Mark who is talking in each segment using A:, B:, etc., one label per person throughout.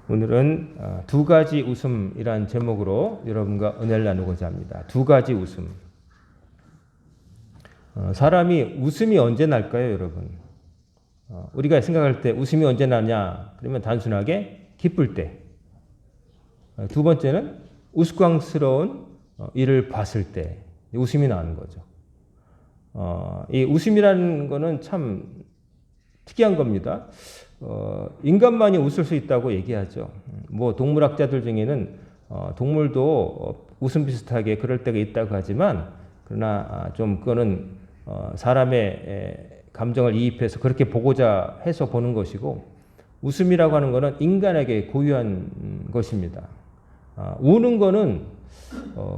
A: 오늘은 두 가지 웃음이란 제목으로 여러분과 은혜를 나누고자 합니다. 두 가지 웃음. 사람이 웃음이 언제 날까요, 여러분? 우리가 생각할 때 웃음이 언제 나냐? 그러면 단순하게 기쁠 때. 두 번째는 우스꽝스러운 일을 봤을 때 웃음이 나는 거죠. 이 웃음이라는 거는 참 특이한 겁니다. 인간만이 웃을 수 있다고 얘기하죠. 뭐 동물학자들 중에는 동물도 웃음 비슷하게 그럴 때가 있다고 하지만 그러나 좀 그거는 사람의 감정을 이입해서 그렇게 보고자 해서 보는 것이고 웃음이라고 하는 것은 인간에게 고유한 것입니다. 우는 거는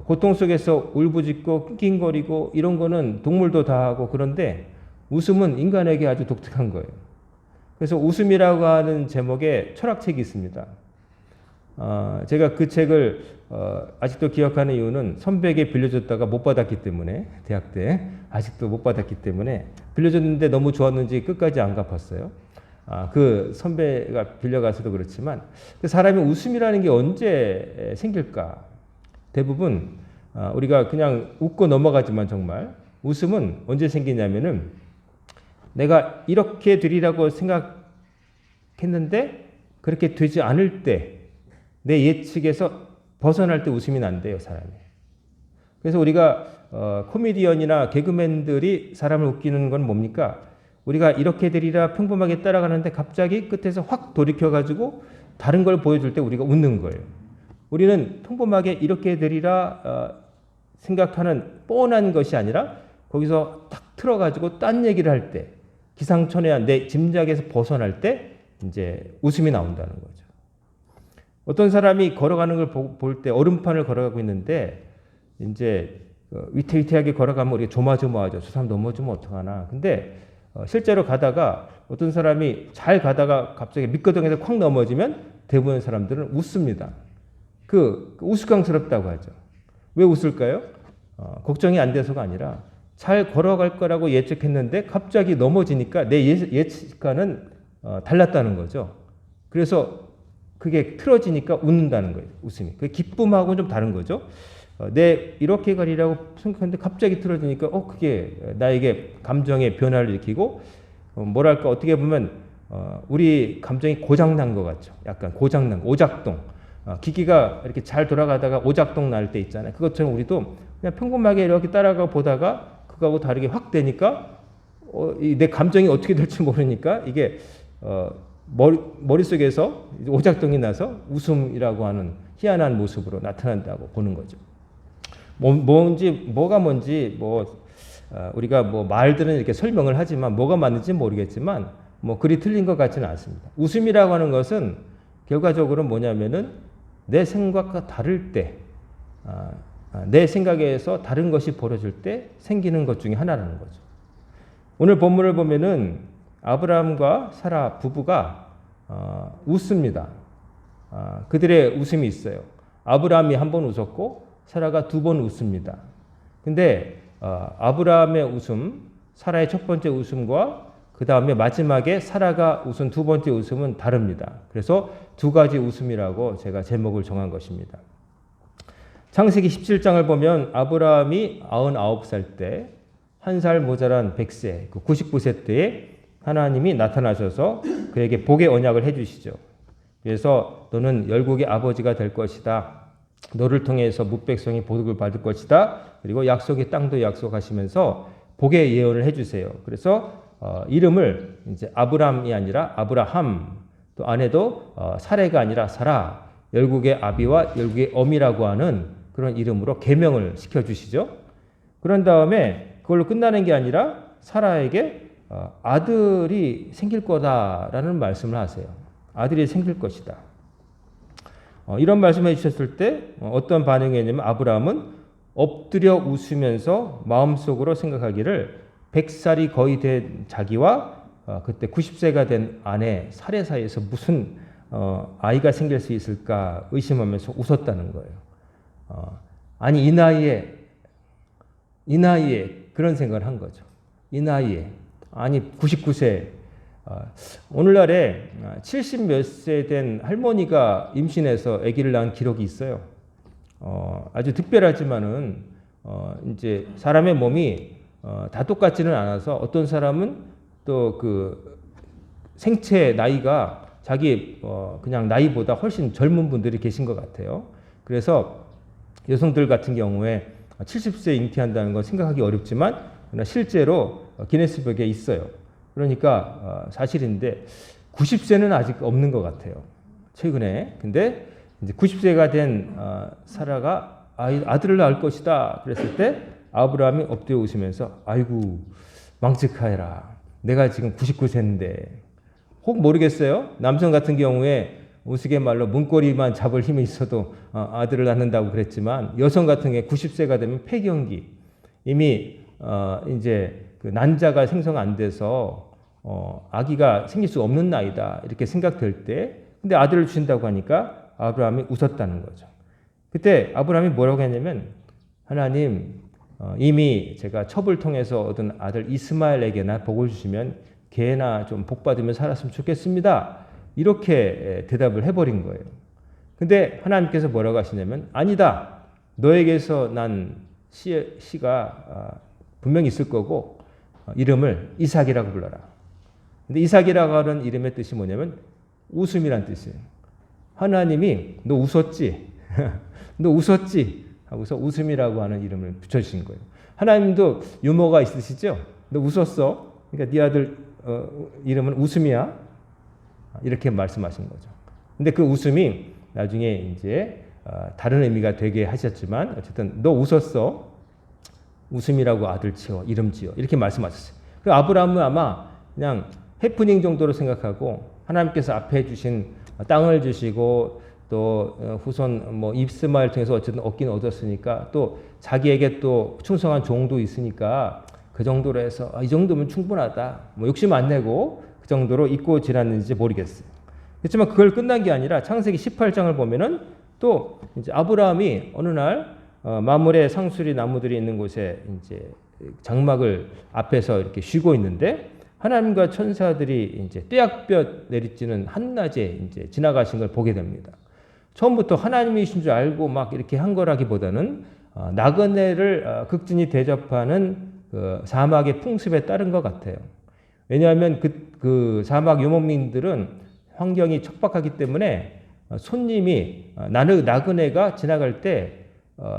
A: 고통 속에서 울부짖고 낑낑거리고 이런 거는 동물도 다 하고 그런데 웃음은 인간에게 아주 독특한 거예요. 그래서 웃음이라고 하는 제목의 철학책이 있습니다. 제가 그 책을 아직도 기억하는 이유는 선배에게 빌려줬다가 못 받았기 때문에 대학 때 아직도 못 받았기 때문에 빌려줬는데 너무 좋았는지 끝까지 안 갚았어요. 그 선배가 빌려가서도 그렇지만 그 사람이 웃음이라는 게 언제 생길까? 대부분 우리가 그냥 웃고 넘어가지만 정말 웃음은 언제 생기냐면은 내가 이렇게 되리라고 생각했는데 그렇게 되지 않을 때 내 예측에서 벗어날 때 웃음이 난대요, 사람이. 그래서 우리가 코미디언이나 개그맨들이 사람을 웃기는 건 뭡니까? 우리가 이렇게 되리라 평범하게 따라가는데 갑자기 끝에서 확 돌이켜가지고 다른 걸 보여줄 때 우리가 웃는 거예요. 우리는 평범하게 이렇게 되리라 생각하는 뻔한 것이 아니라 거기서 탁 틀어가지고 딴 얘기를 할 때 기상천외한 내 짐작에서 벗어날 때 이제 웃음이 나온다는 거죠. 어떤 사람이 걸어가는 걸 볼 때 얼음판을 걸어가고 있는데 이제 위태위태하게 걸어가면 우리가 조마조마하죠. 저 사람 넘어지면 어떡하나. 근데 실제로 가다가 어떤 사람이 잘 가다가 갑자기 밑거덩이에서 콱 넘어지면 대부분 사람들은 웃습니다. 그 우스꽝스럽다고 하죠. 왜 웃을까요? 걱정이 안 돼서가 아니라 잘 걸어갈 거라고 예측했는데 갑자기 넘어지니까 내 예측과는 달랐다는 거죠. 그래서 그게 틀어지니까 웃는다는 거예요. 웃음이. 그게 기쁨하고는 좀 다른 거죠. 내 이렇게 가리라고 생각했는데 갑자기 틀어지니까 그게 나에게 감정의 변화를 일으키고 뭐랄까 어떻게 보면 우리 감정이 고장난 것 같죠. 약간 고장난 거, 오작동. 기기가 이렇게 잘 돌아가다가 오작동 날 때 있잖아요. 그것처럼 우리도 그냥 평범하게 이렇게 따라가 보다가 그거하고 다르게 확 되니까 내 감정이 어떻게 될지 모르니까 이게 머릿속에서 오작동이 나서 웃음이라고 하는 희한한 모습으로 나타난다고 보는 거죠. 뭐가 뭔지 우리가 말들은 이렇게 설명을 하지만 뭐가 맞는지 모르겠지만 그리 틀린 것 같지는 않습니다. 웃음이라고 하는 것은 결과적으로 뭐냐면은 내 생각과 다를 때, 내 생각에서 다른 것이 벌어질 때 생기는 것 중에 하나라는 거죠. 오늘 본문을 보면은 아브라함과 사라 부부가 웃습니다. 그들의 웃음이 있어요. 아브라함이 한 번 웃었고 사라가 두 번 웃습니다. 근데 아브라함의 웃음, 사라의 첫 번째 웃음과 그 다음에 마지막에 사라가 웃은 두 번째 웃음은 다릅니다. 그래서 두 가지 웃음이라고 제가 제목을 정한 것입니다. 창세기 17장을 보면 아브라함이 99살 때, 한 살 모자란 100세, 99세 때에 하나님이 나타나셔서 그에게 복의 언약을 해주시죠. 그래서 너는 열국의 아버지가 될 것이다. 너를 통해서 뭇백성이 복을 받을 것이다. 그리고 약속의 땅도 약속하시면서 복의 예언을 해주세요. 그래서 이름을 이제 아브람이 아니라 아브라함, 또 아내도 사레가 아니라 사라, 열국의 아비와 열국의 어미라고 하는 그런 이름으로 계명을 시켜주시죠. 그런 다음에 그걸로 끝나는 게 아니라 사라에게 아들이 생길 거다라는 말씀을 하세요. 아들이 생길 것이다. 이런 말씀을 해주셨을 때 어떤 반응이었냐면 아브라함은 엎드려 웃으면서 마음속으로 생각하기를 100살이 거의 된 자기와 그때 90세가 된 아내 사레 사이에서 무슨 아이가 생길 수 있을까 의심하면서 웃었다는 거예요. 아니 이 나이에 그런 생각을 한 거죠. 이 나이에 아니 99세 오늘날에 70 몇 세 된 할머니가 임신해서 아기를 낳은 기록이 있어요. 아주 특별하지만은 이제 사람의 몸이 다 똑같지는 않아서 어떤 사람은 또 그 생체 나이가 자기 그냥 나이보다 훨씬 젊은 분들이 계신 것 같아요. 그래서 여성들 같은 경우에 70세 잉태한다는 건 생각하기 어렵지만 실제로 기네스북에 있어요. 그러니까 사실인데 90세는 아직 없는 것 같아요. 최근에. 근데 이제 90세가 된 사라가 아들을 낳을 것이다 그랬을 때 아브라함이 엎드려 웃으면서 아이고 망측하여라. 내가 지금 99세인데 혹 모르겠어요. 남성 같은 경우에 우스갯말로 문고리만 잡을 힘이 있어도 아들을 낳는다고 그랬지만 여성 같은 경우에 90세가 되면 폐경기 이미 이제 그 난자가 생성 안 돼서 아기가 생길 수 없는 나이다 이렇게 생각될 때 근데 아들을 주신다고 하니까 아브라함이 웃었다는 거죠. 그때 아브라함이 뭐라고 했냐면 하나님 이미 제가 첩을 통해서 얻은 아들 이스마엘에게나 복을 주시면 걔나 좀 복 받으며 살았으면 좋겠습니다. 이렇게 대답을 해버린 거예요. 근데 하나님께서 뭐라고 하시냐면 아니다. 너에게서 난 씨가 분명히 있을 거고 이름을 이삭이라고 불러라. 근데 이삭이라고 하는 이름의 뜻이 뭐냐면 웃음이란 뜻이에요. 하나님이 너 웃었지? 너 웃었지? 하고서 웃음이라고 하는 이름을 붙여주신 거예요. 하나님도 유머가 있으시죠? 너 웃었어? 그러니까 네 아들 이름은 웃음이야? 이렇게 말씀하신 거죠. 근데 그 웃음이 나중에 이제 다른 의미가 되게 하셨지만 어쨌든 너 웃었어? 웃음이라고 아들 지어 이름 지어 이렇게 말씀하셨어요. 그 아브라함은 아마 그냥 해프닝 정도로 생각하고 하나님께서 앞에 주신 땅을 주시고 또 후손 뭐 이스마엘 통해서 어쨌든 얻긴 얻었으니까 또 자기에게 또 충성한 종도 있으니까 그 정도로 해서 이 정도면 충분하다. 뭐 욕심 안 내고 그 정도로 잊고 지났는지 모르겠어요. 그렇지만 그걸 끝난 게 아니라 창세기 18장을 보면은 또 이제 아브라함이 어느 날 마물의 상수리 나무들이 있는 곳에 이제 장막을 앞에서 이렇게 쉬고 있는데 하나님과 천사들이 이제 떼약볕 내리쬐는 한낮에 이제 지나가신 걸 보게 됩니다. 처음부터 하나님이신 줄 알고 막 이렇게 한 거라기보다는 나그네를 극진히 대접하는 그 사막의 풍습에 따른 것 같아요. 왜냐하면 그 사막 유목민들은 환경이 척박하기 때문에 손님이 나그네가 지나갈 때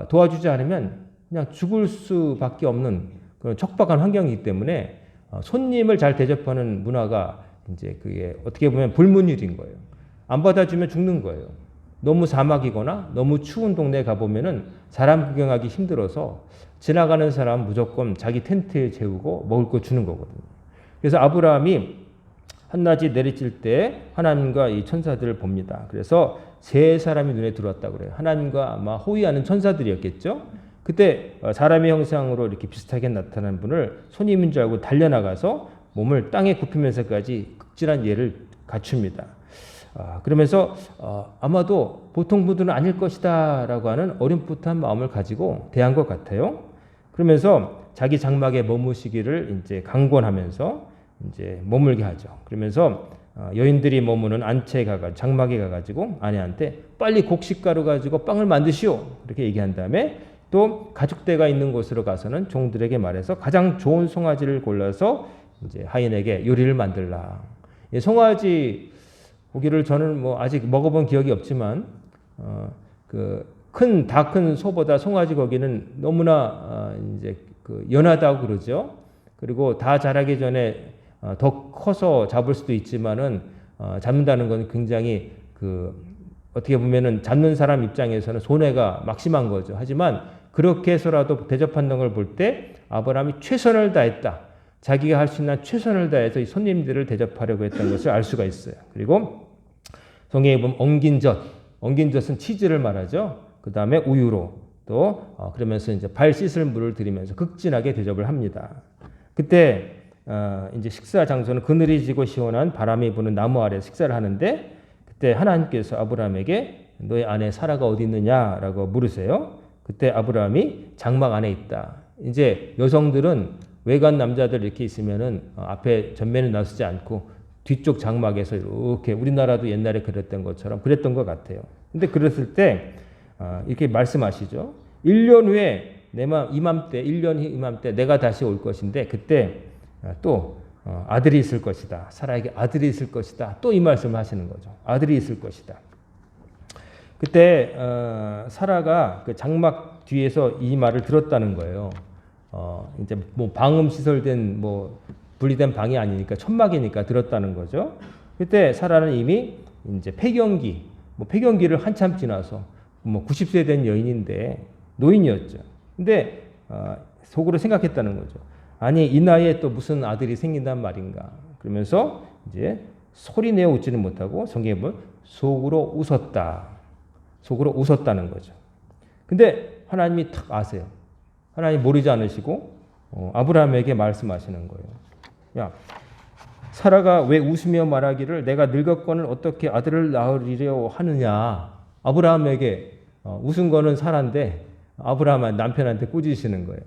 A: 도와주지 않으면 그냥 죽을 수밖에 없는 그런 척박한 환경이기 때문에 손님을 잘 대접하는 문화가 이제 그게 어떻게 보면 불문율인 거예요. 안 받아주면 죽는 거예요. 너무 사막이거나 너무 추운 동네에 가보면은 사람 구경하기 힘들어서 지나가는 사람 무조건 자기 텐트에 재우고 먹을 거 주는 거거든요. 그래서 아브라함이 한낮이 내리칠 때 하나님과 이 천사들을 봅니다. 그래서 세 사람이 눈에 들어왔다고 그래요. 하나님과 아마 호위하는 천사들이었겠죠. 그때 사람의 형상으로 이렇게 비슷하게 나타난 분을 손님인 줄 알고 달려나가서 몸을 땅에 굽히면서까지 극진한 예를 갖춥니다. 그러면서 아마도 보통 분들은 아닐 것이다 라고 하는 어렴풋한 마음을 가지고 대한 것 같아요. 그러면서 자기 장막에 머무시기를 이제 강권하면서 이제 머물게 하죠. 그러면서 여인들이 머무는 안채에 가가 장막에 가가지고 아내한테 빨리 곡식가루 가지고 빵을 만드시오 이렇게 얘기한 다음에 또 가축대가 있는 곳으로 가서는 종들에게 말해서 가장 좋은 송아지를 골라서 이제 하인에게 요리를 만들라. 송아지 고기를 저는 뭐 아직 먹어본 기억이 없지만 다 큰 소보다 송아지 고기는 너무나 이제 연하다고 그러죠. 그리고 다 자라기 전에 더 커서 잡을 수도 있지만은 잡는다는 건 굉장히 어떻게 보면은 잡는 사람 입장에서는 손해가 막심한 거죠. 하지만 그렇게 해서라도 대접한다는 걸 볼 때 아브라함이 최선을 다했다. 자기가 할 수 있는 최선을 다해서 이 손님들을 대접하려고 했던 것을 알 수가 있어요. 그리고 성경에 보면 엉긴 젖은 치즈를 말하죠. 그 다음에 우유로 또 그러면서 이제 발 씻을 물을 들이면서 극진하게 대접을 합니다. 그때 이제 식사 장소는 그늘이 지고 시원한 바람이 부는 나무 아래 식사를 하는데 그때 하나님께서 아브라함에게 너의 아내 사라가 어디 있느냐라고 물으세요. 그때 아브라함이 장막 안에 있다. 이제 여성들은 외간 남자들 이렇게 있으면은 앞에 전면에 나서지 않고 뒤쪽 장막에서 이렇게 우리나라도 옛날에 그랬던 것처럼 그랬던 것 같아요. 근데 그랬을 때 이렇게 말씀하시죠. 1년 후에 이맘때 1년 이맘때 내가 다시 올 것인데 그때 또 아들이 있을 것이다. 사라에게 아들이 있을 것이다. 또 이 말씀을 하시는 거죠. 아들이 있을 것이다. 그때 사라가 그 장막 뒤에서 이 말을 들었다는 거예요. 이제 뭐 방음 시설된 뭐 분리된 방이 아니니까 천막이니까 들었다는 거죠. 그때 사라는 이미 이제 폐경기를 한참 지나서 뭐 90세 된 여인인데 노인이었죠. 근데 속으로 생각했다는 거죠. 아니 이 나이에 또 무슨 아들이 생긴단 말인가. 그러면서 이제 소리 내어 웃지는 못하고 성경에 보면 속으로 웃었다는 거죠. 근데 하나님이 탁 아세요. 하나님 모르지 않으시고 아브라함에게 말씀하시는 거예요. 야, 사라가 왜 웃으며 말하기를 내가 늙었거늘 어떻게 아들을 낳으리려 하느냐. 아브라함에게 웃은 거는 사라인데 아브라함은 남편한테 꾸짖으시는 거예요.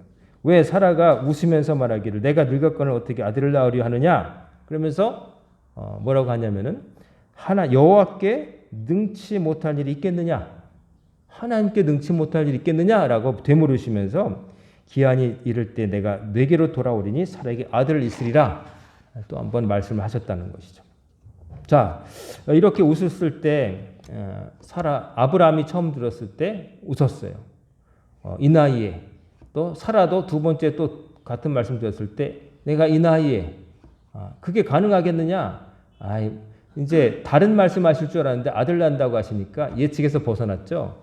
A: 왜 사라가 웃으면서 말하기를 내가 늙었거늘 어떻게 아들을 낳으려 하느냐. 그러면서 뭐라고 하냐면은 여호와께 능치 못할 일이 있겠느냐. 하나님께 능치 못할 일이 있겠느냐라고 되물으시면서 기한이 이를 때 내가 내게로 돌아오리니 사라에게 아들을 있으리라 또 한번 말씀을 하셨다는 것이죠. 자, 이렇게 웃었을 때 아브라함이 처음 들었을 때 웃었어요. 이 나이에 또 사라도 두 번째 또 같은 말씀 드렸을 때 내가 이 나이에 그게 가능하겠느냐? 이제 다른 말씀하실 줄 알았는데 아들 낳는다고 하시니까 예측에서 벗어났죠.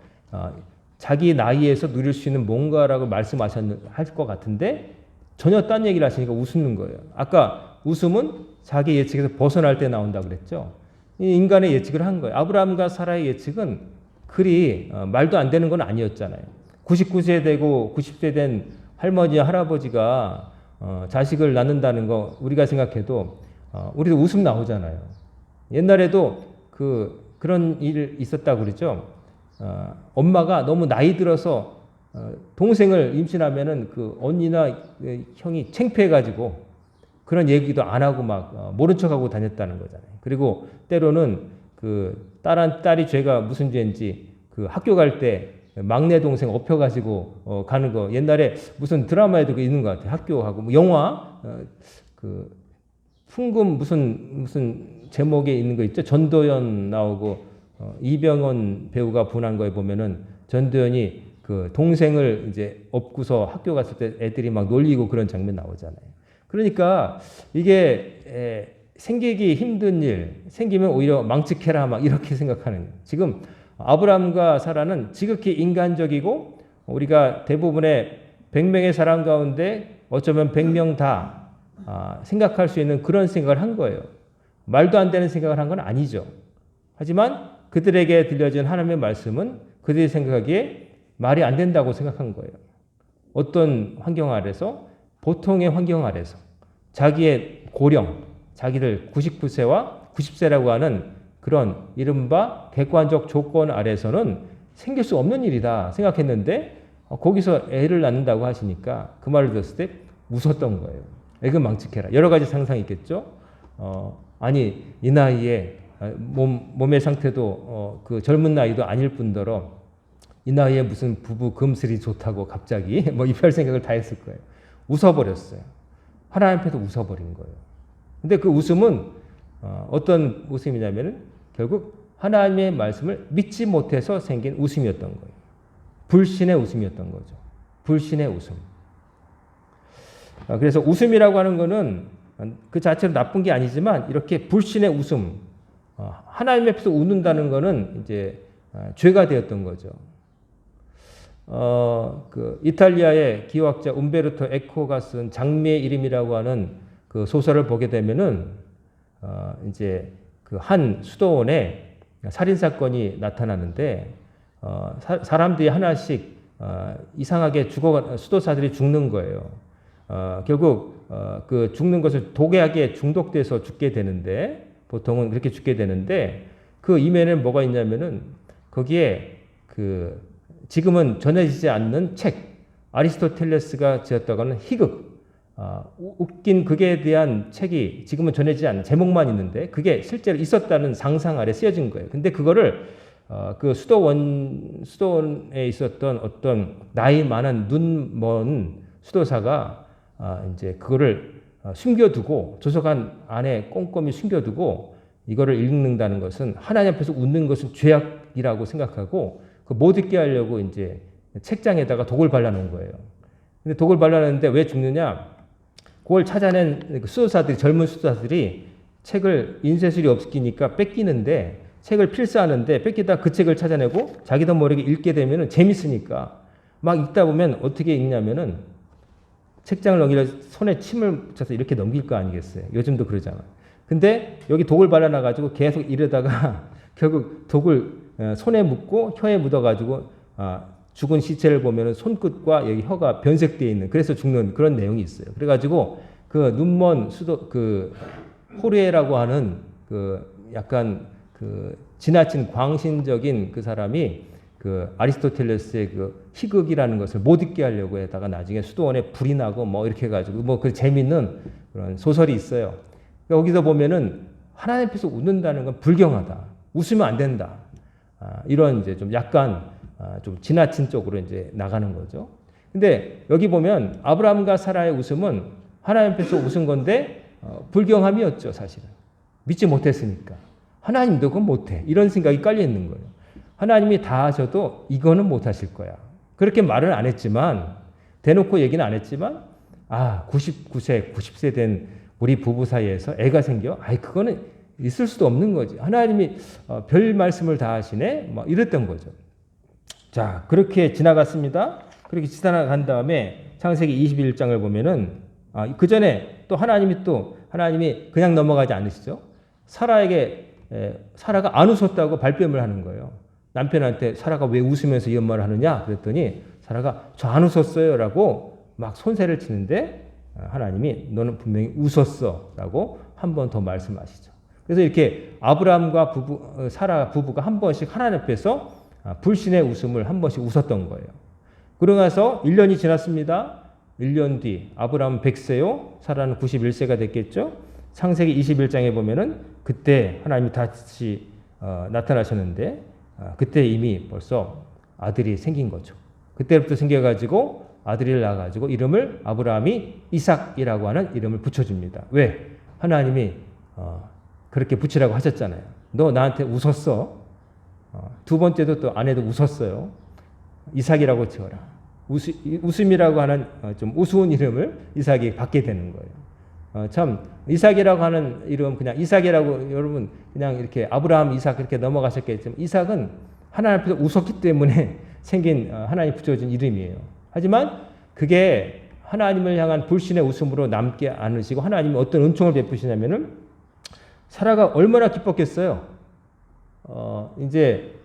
A: 자기 나이에서 누릴 수 있는 뭔가라고 말씀하실 것 같은데 전혀 딴 얘기를 하시니까 웃는 거예요. 아까 웃음은 자기 예측에서 벗어날 때 나온다고 그랬죠. 인간의 예측을 한 거예요. 아브라함과 사라의 예측은 그리 말도 안 되는 건 아니었잖아요. 99세 되고 90세 된 할머니 할아버지가 자식을 낳는다는 거 우리가 생각해도 우리도 웃음 나오잖아요. 옛날에도 그런 일 있었다고 그러죠. 엄마가 너무 나이 들어서 동생을 임신하면은 그 언니나 형이 창피해가지고 그런 얘기도 안 하고 막 모른 척하고 다녔다는 거잖아요. 그리고 때로는 그 딸이 죄가 무슨 죄인지 그 학교 갈 때 막내 동생 업혀가지고 가는 거 옛날에 무슨 드라마에도 있는 것 같아요. 학교하고 뭐 영화 그 풍금 무슨 제목에 있는 거 있죠. 전도연 나오고 이병헌 배우가 분한 거에 보면은 전도연이 그 동생을 이제 업고서 학교 갔을 때 애들이 막 놀리고 그런 장면 나오잖아요. 그러니까 이게 생기기 힘든 일 생기면 오히려 망측해라 막 이렇게 생각하는 지금 아브라함과 사라는 지극히 인간적이고 우리가 대부분의 100명의 사람 가운데 어쩌면 100명 다 생각할 수 있는 그런 생각을 한 거예요. 말도 안 되는 생각을 한 건 아니죠. 하지만 그들에게 들려진 하나님의 말씀은 그들이 생각하기에 말이 안 된다고 생각한 거예요. 어떤 환경 아래서 보통의 환경 아래서 자기의 고령, 자기들 99세와 90세라고 하는 그런 이른바 객관적 조건 아래서는 생길 수 없는 일이다 생각했는데 거기서 애를 낳는다고 하시니까 그 말을 들었을 때 웃었던 거예요. 애그 망측해라. 여러 가지 상상이 있겠죠. 아니 이 나이에 몸의 상태도 그 젊은 나이도 아닐 뿐더러 이 나이에 무슨 부부 금슬이 좋다고 갑자기 뭐 이별 생각을 다 했을 거예요. 웃어버렸어요. 하나님 앞에서 웃어버린 거예요. 근데 그 웃음은 어떤 웃음이냐면은 결국 하나님의 말씀을 믿지 못해서 생긴 웃음이었던 거예요. 불신의 웃음이었던 거죠. 불신의 웃음. 그래서 웃음이라고 하는 거는 그 자체로 나쁜 게 아니지만 이렇게 불신의 웃음, 하나님 앞에서 웃는다는 거는 이제 죄가 되었던 거죠. 그 이탈리아의 기호학자 움베르토 에코가 쓴 장미의 이름이라고 하는 그 소설을 보게 되면은 이제 그 한 수도원에 살인 사건이 나타나는데 사람들이 하나씩 이상하게 수도사들이 죽는 거예요. 결국 그 죽는 것을 독약에 중독돼서 죽게 되는데 보통은 그렇게 죽게 되는데 그 이면에는 뭐가 있냐면은 거기에 그 지금은 전해지지 않는 책 아리스토텔레스가 지었다고 하는 희극 웃긴 극에 대한 책이 지금은 전해지지 않는 제목만 있는데 그게 실제로 있었다는 상상 아래 쓰여진 거예요. 근데 그거를 그 수도원에 있었던 어떤 나이 많은 눈 먼 수도사가 이제 그거를 숨겨두고 도서관 안에 꼼꼼히 숨겨두고 이거를 읽는다는 것은 하나님 앞에서 웃는 것은 죄악이라고 생각하고 그 못 읽게 하려고 이제 책장에다가 독을 발라놓은 거예요. 근데 독을 발라놨는데 왜 죽느냐? 그걸 찾아낸 수도사들이 젊은 수도사들이 책을 인쇄술이 없기니까 뺏기는데 책을 필사하는데 뺏기다 그 책을 찾아내고 자기도 모르게 읽게 되면 재밌으니까 막 읽다 보면 어떻게 읽냐면은 책장을 넘기려 손에 침을 묻혀서 이렇게 넘길 거 아니겠어요. 요즘도 그러잖아. 근데 여기 독을 발라놔가지고 계속 이러다가 결국 독을 손에 묻고 혀에 묻어가지고 죽은 시체를 보면 손끝과 여기 혀가 변색되어 있는 그래서 죽는 그런 내용이 있어요. 그래가지고 그 눈먼 수도 그 호르에라고 하는 그 약간 그 지나친 광신적인 그 사람이 그 아리스토텔레스의 그 희극이라는 것을 못 잊게 하려고 해다가 나중에 수도원에 불이 나고 뭐 이렇게 해가지고 뭐 그 재밌는 그런 소설이 있어요. 여기서 보면은 하나님 앞에서 웃는다는 건 불경하다. 웃으면 안 된다. 이런 이제 좀 약간 좀 지나친 쪽으로 이제 나가는 거죠. 근데 여기 보면 아브라함과 사라의 웃음은 하나님 앞에서 웃은 건데 불경함이었죠, 사실은. 믿지 못했으니까. 하나님도 그건 못해. 이런 생각이 깔려 있는 거예요. 하나님이 다 하셔도 이거는 못하실 거야. 그렇게 말은 안 했지만 대놓고 얘기는 안 했지만 99세, 90세 된 우리 부부 사이에서 애가 생겨? 그거는 있을 수도 없는 거지. 하나님이 별 말씀을 다 하시네? 뭐 이랬던 거죠. 자, 그렇게 지나갔습니다. 그렇게 지나간 다음에 창세기 21장을 보면은 그 전에 또 하나님이 그냥 넘어가지 않으시죠. 사라가 안 웃었다고 발뺌을 하는 거예요. 남편한테 사라가 왜 웃으면서 이런 말을 하느냐? 그랬더니 사라가 저 안 웃었어요 라고 막 손세를 치는데 하나님이 너는 분명히 웃었어 라고 한 번 더 말씀하시죠. 그래서 이렇게 아브라함과 사라 부부가 한 번씩 하나님 앞에서 불신의 웃음을 한 번씩 웃었던 거예요. 그러고 나서 1년이 지났습니다. 1년 뒤 아브라함은 100세요. 사라는 91세가 됐겠죠. 창세기 21장에 보면은 그때 하나님이 다시 나타나셨는데 그때 이미 벌써 아들이 생긴 거죠. 그때부터 생겨가지고 아들이 낳아가지고 이름을 아브라함이 이삭이라고 하는 이름을 붙여줍니다. 왜? 하나님이 그렇게 붙이라고 하셨잖아요. 너 나한테 웃었어. 두 번째도 또 아내도 웃었어요. 이삭이라고 지어라. 웃음이라고 하는 좀 우스운 이름을 이삭이 받게 되는 거예요. 참 이삭이라고 하는 이름 그냥 이삭이라고 여러분 그냥 이렇게 아브라함 이삭 그렇게 넘어가셨겠지만 이삭은 하나님 앞에서 웃었기 때문에 생긴 하나님 붙여준 이름이에요. 하지만 그게 하나님을 향한 불신의 웃음으로 남지 않으시고 하나님이 어떤 은총을 베푸시냐면은 사라가 얼마나 기뻤겠어요. 이제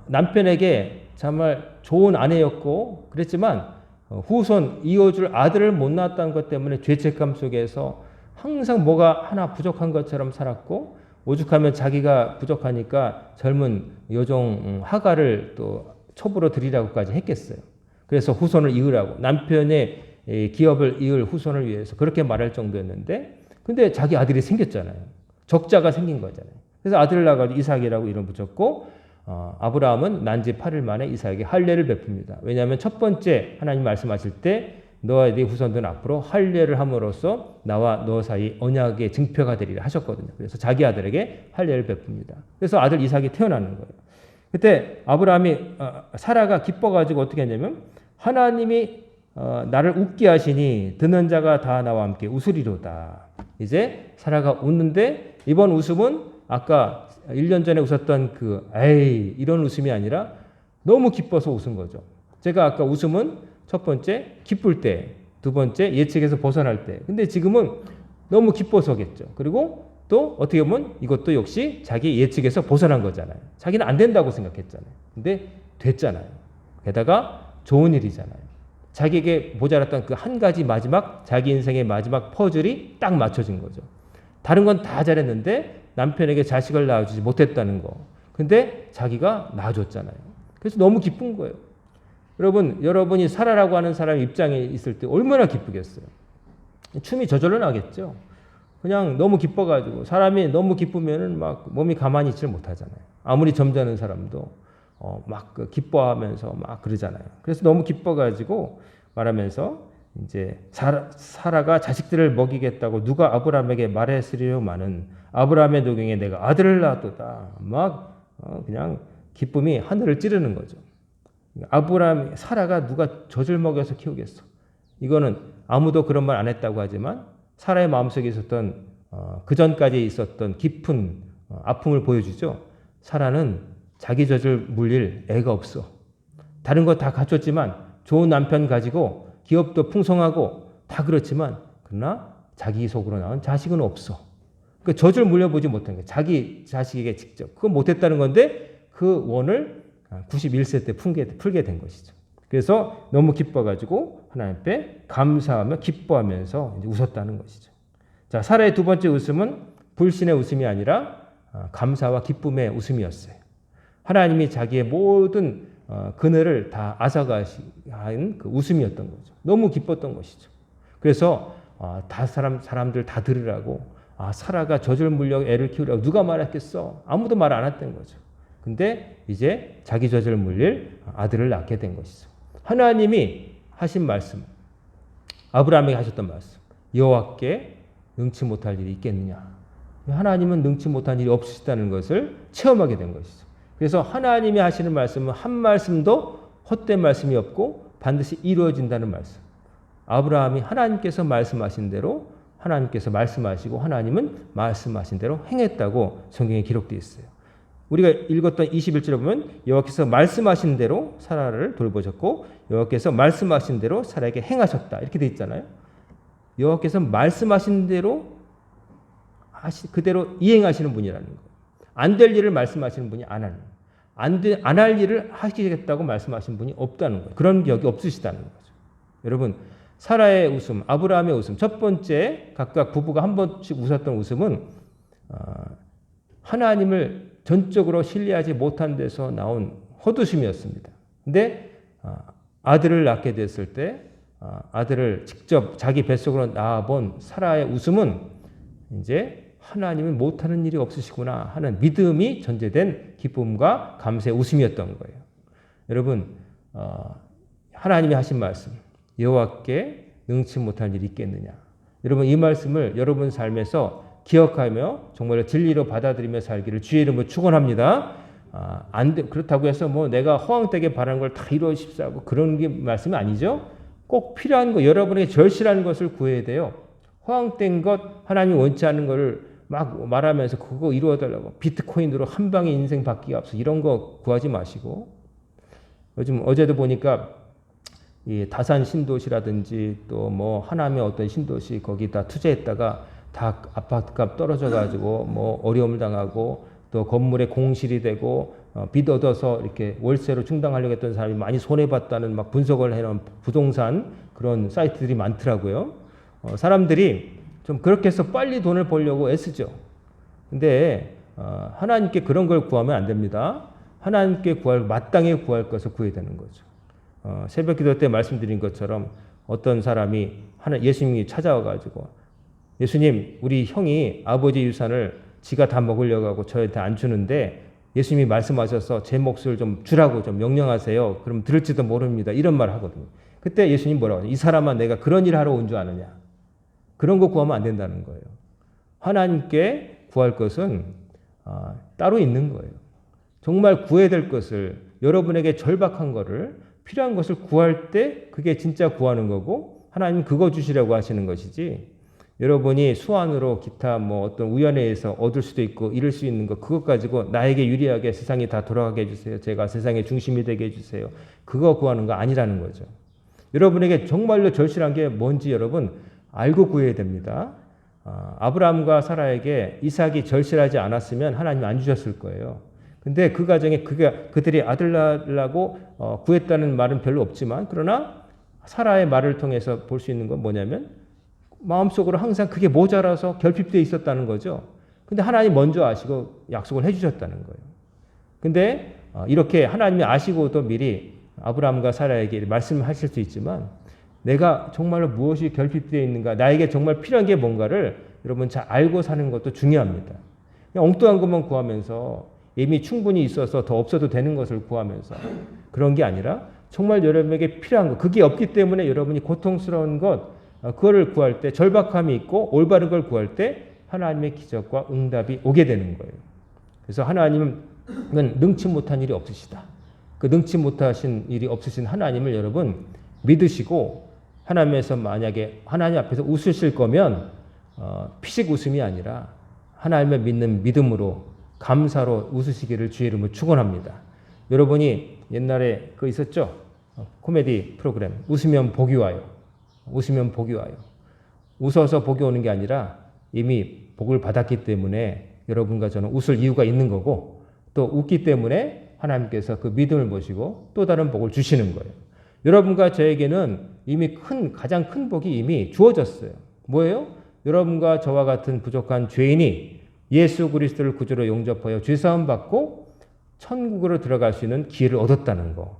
A: 남편에게 정말 좋은 아내였고 그랬지만 후손 이어줄 아들을 못 낳았다는 것 때문에 죄책감 속에서 항상 뭐가 하나 부족한 것처럼 살았고 오죽하면 자기가 부족하니까 젊은 여종 하가를 또 첩으로 드리라고까지 했겠어요. 그래서 후손을 이으라고 남편의 기업을 이을 후손을 위해서 그렇게 말할 정도였는데 근데 자기 아들이 생겼잖아요. 적자가 생긴 거잖아요. 그래서 아들을 낳아가지고 이삭이라고 이름 붙였고 아브라함은 난지 8일 만에 이삭에게 할례를 베풉니다. 왜냐하면 첫 번째 하나님 말씀하실 때 너와 네 후손들은 앞으로 할례를 함으로써 나와 너 사이 언약의 증표가 되리라 하셨거든요. 그래서 자기 아들에게 할례를 베풉니다. 그래서 아들 이삭이 태어나는 거예요. 그때 아브라함이 사라가 기뻐가지고 어떻게 했냐면 하나님이 나를 웃게 하시니 듣는 자가 다 나와 함께 웃으리로다. 이제 사라가 웃는데 이번 웃음은 아까 1년 전에 웃었던 이런 웃음이 아니라 너무 기뻐서 웃은 거죠. 제가 아까 웃음은 첫 번째 기쁠 때, 두 번째 예측에서 벗어날 때. 근데 지금은 너무 기뻐서겠죠. 그리고 또 어떻게 보면 이것도 역시 자기 예측에서 벗어난 거잖아요. 자기는 안 된다고 생각했잖아요. 근데 됐잖아요. 게다가 좋은 일이잖아요. 자기에게 모자랐던 그 한 가지 자기 인생의 마지막 퍼즐이 딱 맞춰진 거죠. 다른 건 다 잘했는데 남편에게 자식을 낳아주지 못했다는 거. 근데 자기가 낳아줬잖아요. 그래서 너무 기쁜 거예요. 여러분이 사라라고 하는 사람 입장에 있을 때 얼마나 기쁘겠어요. 춤이 저절로 나겠죠. 그냥 너무 기뻐가지고 사람이 너무 기쁘면은 막 몸이 가만히 있지를 못하잖아요. 아무리 점잖은 사람도 막 기뻐하면서 막 그러잖아요. 그래서 너무 기뻐가지고 말하면서 이제 사라가 자식들을 먹이겠다고 누가 아브라함에게 말했으리요마는 아브라함의 노경에 내가 아들을 낳았도다. 막 그냥 기쁨이 하늘을 찌르는 거죠. 아브라함 사라가 누가 젖을 먹여서 키우겠어. 이거는 아무도 그런 말 안 했다고 하지만 사라의 마음속에 있었던 그 전까지 있었던 깊은 아픔을 보여주죠. 사라는 자기 젖을 물릴 애가 없어. 다른 거 다 갖췄지만 좋은 남편 가지고 기업도 풍성하고 다 그렇지만 그러나 자기 속으로 나온 자식은 없어. 그 젖을 물려보지 못한 거예요. 자기 자식에게 직접. 그거 못했다는 건데 그 원을 91세 때 풀게 된 것이죠. 그래서 너무 기뻐가지고 하나님 앞에 감사하며 기뻐하면서 이제 웃었다는 것이죠. 자, 사라의 두 번째 웃음은 불신의 웃음이 아니라 감사와 기쁨의 웃음이었어요. 하나님이 자기의 모든 그늘을 다 앗아가신 그 웃음이었던 거죠. 너무 기뻤던 것이죠. 그래서 사람들 다 들으라고 사라가 젖을 물려 애를 키우라고 누가 말했겠어? 아무도 말 안 했던 거죠. 근데 이제 자기 젖을 물릴 아들을 낳게 된 것이죠. 하나님이 하신 말씀, 아브라함에게 하셨던 말씀, 여호와께 능치 못할 일이 있겠느냐? 하나님은 능치 못한 일이 없으시다는 것을 체험하게 된 것이죠. 그래서 하나님이 하시는 말씀은 한 말씀도 헛된 말씀이 없고 반드시 이루어진다는 말씀. 아브라함이 하나님께서 말씀하신 대로 하나님께서 말씀하시고 하나님은 말씀하신 대로 행했다고 성경에 기록되어 있어요. 우리가 읽었던 21절에 보면 여호와께서 말씀하신 대로 사라를 돌보셨고 여호와께서 말씀하신 대로 사라에게 행하셨다. 이렇게 되어 있잖아요. 여호와께서 말씀하신 대로 그대로 이행하시는 분이라는 거예요. 안 될 일을 말씀하시는 분이 안 하는 거예요. 안 할 일을 하시겠다고 말씀하신 분이 없다는 거예요. 그런 격이 없으시다는 거죠. 여러분, 사라의 웃음, 아브라함의 웃음, 첫 번째 각각 부부가 한 번씩 웃었던 웃음은 하나님을 전적으로 신뢰하지 못한 데서 나온 헛웃음이었습니다. 근데 아들을 낳게 됐을 때 아들을 직접 자기 뱃속으로 낳아본 사라의 웃음은 이제 하나님은 못하는 일이 없으시구나 하는 믿음이 전제된 기쁨과 감사의 웃음이었던 거예요. 여러분, 하나님이 하신 말씀, 여호와께 능치 못할 일이 있겠느냐. 여러분, 이 말씀을 여러분 삶에서 기억하며 정말 진리로 받아들이며 살기를 주의 이름으로 축원합니다. 그렇다고 해서 뭐 내가 허황되게 바라는 걸 다 이루어십사하고 그런 게 말씀이 아니죠. 꼭 필요한 거, 여러분에게 절실한 것을 구해야 돼요. 허황된 것, 하나님이 원치 않는 것을 막 말하면서 그거 이루어달라고 비트코인으로 한 방에 인생 바뀌기 앞서 이런 거 구하지 마시고, 요즘 어제도 보니까 이 다산 신도시라든지 또 뭐 하남의 어떤 신도시 거기다 투자했다가 다 아파트값 떨어져가지고 뭐 어려움을 당하고 또 건물에 공실이 되고 빚 얻어서 이렇게 월세로 충당하려고 했던 사람이 많이 손해봤다는 막 분석을 해놓은 부동산 그런 사이트들이 많더라고요. 사람들이 좀 그렇게 해서 빨리 돈을 벌려고 애쓰죠. 근데 하나님께 그런 걸 구하면 안 됩니다. 하나님께 마땅히 구할 것을 구해야 되는 거죠. 새벽 기도 때 말씀드린 것처럼 어떤 사람이 예수님이 찾아와가지고 예수님, 우리 형이 아버지 유산을 지가 다 먹으려고 하고 저한테 안 주는데 예수님이 말씀하셔서 제 몫을 좀 주라고 좀 명령하세요. 그럼 들을지도 모릅니다. 이런 말을 하거든요. 그때 예수님 뭐라고 하냐? 이 사람아, 내가 그런 일을 하러 온 줄 아느냐? 그런 거 구하면 안 된다는 거예요. 하나님께 구할 것은 따로 있는 거예요. 정말 구해야 될 것을, 여러분에게 절박한 거를, 필요한 것을 구할 때 그게 진짜 구하는 거고 하나님 그거 주시려고 하시는 것이지, 여러분이 수완으로 기타 뭐 어떤 우연에 의해서 얻을 수도 있고 잃을 수 있는 것, 그것 가지고 나에게 유리하게 세상이 다 돌아가게 해주세요. 제가 세상의 중심이 되게 해주세요. 그거 구하는 거 아니라는 거죠. 여러분에게 정말로 절실한 게 뭔지 여러분 알고 구해야 됩니다. 아브라함과 사라에게 이삭이 절실하지 않았으면 하나님 안 주셨을 거예요. 근데 그 과정에 그들이 아들 낳으려고 구했다는 말은 별로 없지만, 그러나 사라의 말을 통해서 볼 수 있는 건 뭐냐면 마음속으로 항상 그게 모자라서 결핍되어 있었다는 거죠. 근데 하나님 먼저 아시고 약속을 해주셨다는 거예요. 근데 이렇게 하나님이 아시고도 미리 아브라함과 사라에게 말씀하실 수 있지만 내가 정말로 무엇이 결핍되어 있는가, 나에게 정말 필요한 게 뭔가를 여러분 잘 알고 사는 것도 중요합니다. 그냥 엉뚱한 것만 구하면서 이미 충분히 있어서 더 없어도 되는 것을 구하면서 그런 게 아니라 정말 여러분에게 필요한 것, 그게 없기 때문에 여러분이 고통스러운 것, 그거를 구할 때 절박함이 있고 올바른 걸 구할 때 하나님의 기적과 응답이 오게 되는 거예요. 그래서 하나님은 능치 못한 일이 없으시다. 그 능치 못하신 일이 없으신 하나님을 여러분 믿으시고 하나님에서 만약에 하나님 앞에서 웃으실 거면 피식 웃음이 아니라 하나님을 믿는 믿음으로 감사로 웃으시기를 주의 이름으로 축원합니다. 여러분이 옛날에 그 있었죠? 코미디 프로그램 웃으면 복이 와요. 웃으면 복이 와요. 웃어서 복이 오는 게 아니라 이미 복을 받았기 때문에 여러분과 저는 웃을 이유가 있는 거고 또 웃기 때문에 하나님께서 그 믿음을 보시고 또 다른 복을 주시는 거예요. 여러분과 저에게는 이미 가장 큰 복이 이미 주어졌어요. 뭐예요? 여러분과 저와 같은 부족한 죄인이 예수 그리스도를 구주로 용접하여 죄사함 받고 천국으로 들어갈 수 있는 기회를 얻었다는 거.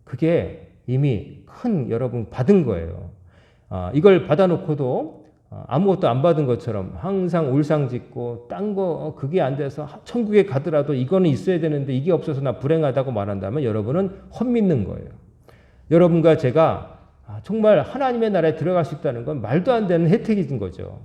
A: 그게 이미 큰 여러분 받은 거예요. 이걸 받아놓고도 아무것도 안 받은 것처럼 항상 울상짓고 딴 거 그게 안 돼서 천국에 가더라도 이거는 있어야 되는데 이게 없어서 나 불행하다고 말한다면 여러분은 헛믿는 거예요. 여러분과 제가 정말 하나님의 나라에 들어갈 수 있다는 건 말도 안 되는 혜택인 거죠.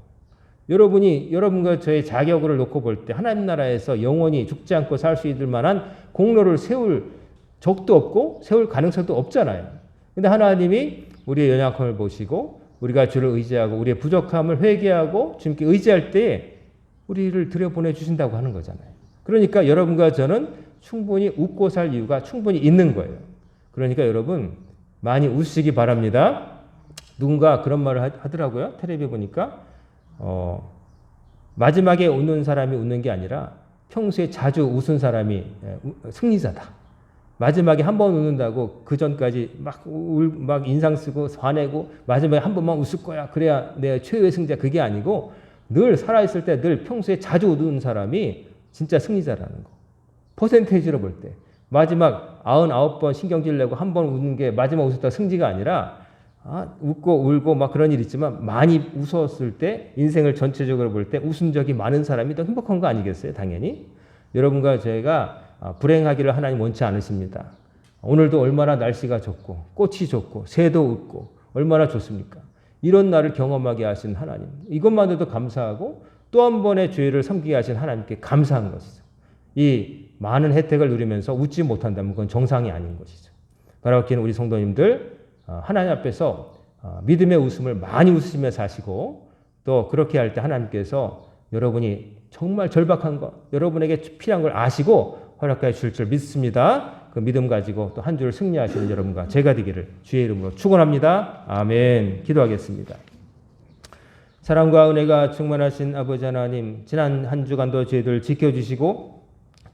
A: 여러분과 저의 자격을 놓고 볼 때 하나님 나라에서 영원히 죽지 않고 살 수 있을 만한 공로를 세울 적도 없고 세울 가능성도 없잖아요. 근데 하나님이 우리의 연약함을 보시고 우리가 주를 의지하고 우리의 부족함을 회개하고 주님께 의지할 때 우리를 들여보내 주신다고 하는 거잖아요. 그러니까 여러분과 저는 충분히 웃고 살 이유가 충분히 있는 거예요. 그러니까 여러분 많이 웃으시기 바랍니다. 누군가 그런 말을 하더라고요. 텔레비에 보니까 마지막에 웃는 사람이 웃는 게 아니라 평소에 자주 웃은 사람이 승리자다. 마지막에 한 번 웃는다고 그 전까지 막 인상 쓰고 화내고 마지막에 한 번만 웃을 거야. 그래야 내가 최후의 승자. 그게 아니고 늘 살아있을 때 늘 평소에 자주 웃는 사람이 진짜 승리자라는 거. 퍼센테이지로 볼 때. 마지막 99번 신경질 내고 한 번 웃는 게 마지막 웃었다 승리가 아니라 웃고 울고 막 그런 일 있지만 많이 웃었을 때 인생을 전체적으로 볼 때 웃은 적이 많은 사람이 더 행복한 거 아니겠어요? 당연히. 여러분과 저희가 불행하기를 하나님 원치 않으십니다. 오늘도 얼마나 날씨가 좋고 꽃이 좋고 새도 웃고 얼마나 좋습니까? 이런 날을 경험하게 하신 하나님. 이것만으로도 감사하고 또 한 번의 죄를 섬기게 하신 하나님께 감사한 것이죠. 이 많은 혜택을 누리면서 웃지 못한다면 그건 정상이 아닌 것이죠. 바라기는 우리 성도님들 하나님 앞에서 믿음의 웃음을 많이 웃으시며 사시고 또 그렇게 할 때 하나님께서 여러분이 정말 절박한 것, 여러분에게 필요한 걸 아시고 허락해 주실 줄 믿습니다. 그 믿음 가지고 또 한 주를 승리하시는 여러분과 제가 되기를 주의 이름으로 축원합니다. 아멘. 기도하겠습니다. 사랑과 은혜가 충만하신 아버지 하나님, 지난 한 주간도 저희들 지켜주시고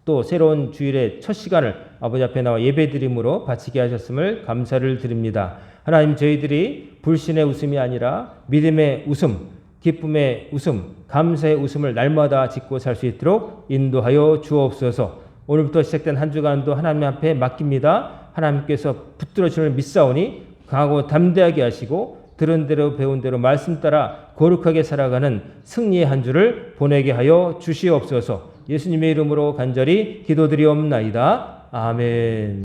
A: 또 새로운 주일의 첫 시간을 아버지 앞에 나와 예배드림으로 바치게 하셨음을 감사를 드립니다. 하나님, 저희들이 불신의 웃음이 아니라 믿음의 웃음, 기쁨의 웃음, 감사의 웃음을 날마다 짓고 살 수 있도록 인도하여 주옵소서. 오늘부터 시작된 한 주간도 하나님 앞에 맡깁니다. 하나님께서 붙들어 주심을 믿사오니 강하고 담대하게 하시고 들은 대로 배운 대로 말씀 따라 거룩하게 살아가는 승리의 한 주를 보내게 하여 주시옵소서. 예수님의 이름으로 간절히 기도드리옵나이다. 아멘.